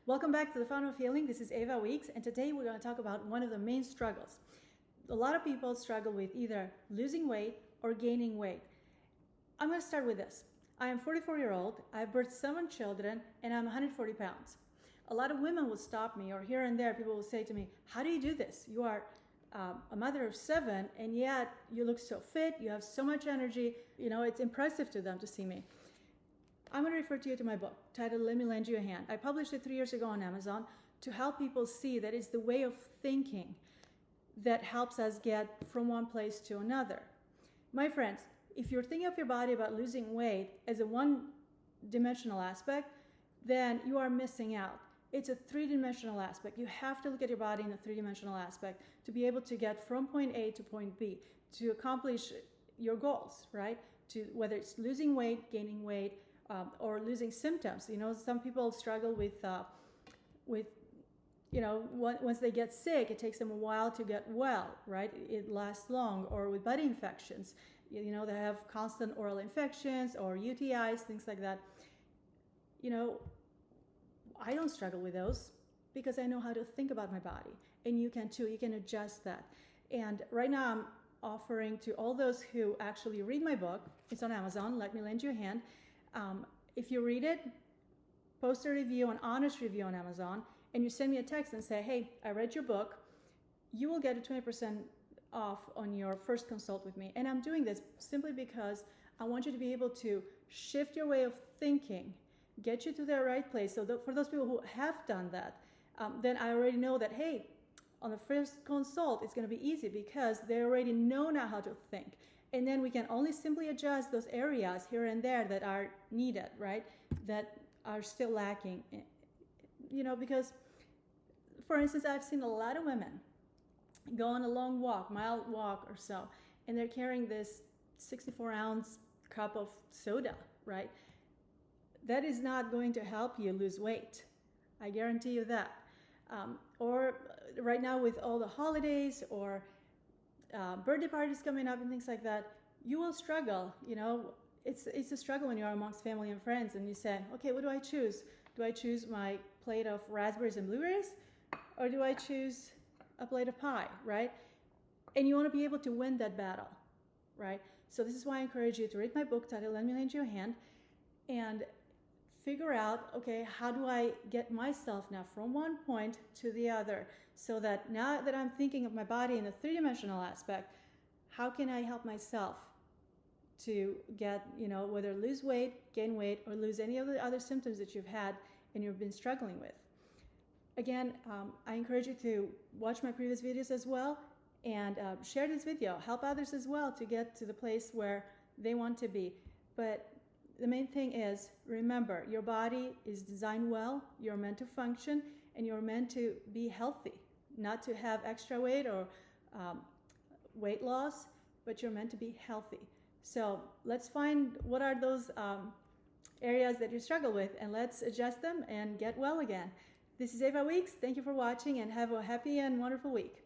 Welcome back to the Fountain of Healing. This is Eva Weeks, and today we're going to talk about one of the main struggles. A lot of people struggle with either losing weight or gaining weight. I'm going to start with this. I am 44-year-old, I've birthed 7 children, and I'm 140 pounds. A lot of women will stop me, or here and there people will say to me, how do you do this? You are a mother of 7, and yet you look so fit, you have so much energy. You know, it's impressive to them to see me. I'm going to refer to you to my book titled Let Me Lend You a Hand. I published it 3 years ago on Amazon to help people see that it's the way of thinking that helps us get from one place to another. My friends, if you're thinking of your body about losing weight as a one-dimensional aspect, then you are missing out. It's a three-dimensional aspect. You have to look at your body in a three-dimensional aspect to be able to get from point A to point B, to accomplish your goals, right? To whether it's losing weight, gaining weight, or losing symptoms. You know, some people struggle with you know, once they get sick, it takes them a while to get well, right? It lasts long. Or with body infections, you know, they have constant oral infections or UTIs, things like that. You know, I don't struggle with those because I know how to think about my body, and you can too. You can adjust that. And right now I'm offering to all those who actually read my book, it's on Amazon, Let Me Lend You a Hand. If you read it, post a review, an honest review on Amazon, and you send me a text and say, hey, I read your book, you will get a 20% off on your first consult with me. And I'm doing this simply because I want you to be able to shift your way of thinking, get you to the right place. So for those people who have done that, then I already know that, hey, on the first consult, it's going to be easy because they already know now how to think. And then we can only simply adjust those areas here and there that are needed, right? That are still lacking. You know, because, for instance, I've seen a lot of women go on a long walk, mile walk or so, and they're carrying this 64-ounce cup of soda, right? That is not going to help you lose weight. I guarantee you that. Or right now with all the holidays or birthday parties coming up and things like that, you will struggle. You know, it's a struggle when you're amongst family and friends and you say, okay, what do I choose? Do I choose my plate of raspberries and blueberries, or do I choose a plate of pie, right? And you want to be able to win that battle, right? So this is why I encourage you to read my book titled Let Me Lend You a Hand and figure out, okay, how do I get myself now from one point to the other, so that now that I'm thinking of my body in a three-dimensional aspect, how can I help myself to get, you know, whether lose weight, gain weight, or lose any of the other symptoms that you've had and you've been struggling with. Again, I encourage you to watch my previous videos as well and share this video, help others as well to get to the place where they want to be. But the main thing is, remember, your body is designed well, you're meant to function, and you're meant to be healthy, not to have extra weight or weight loss, but you're meant to be healthy. So let's find what are those areas that you struggle with, and let's adjust them and get well again. This is Eva Weeks. Thank you for watching, and have a happy and wonderful week.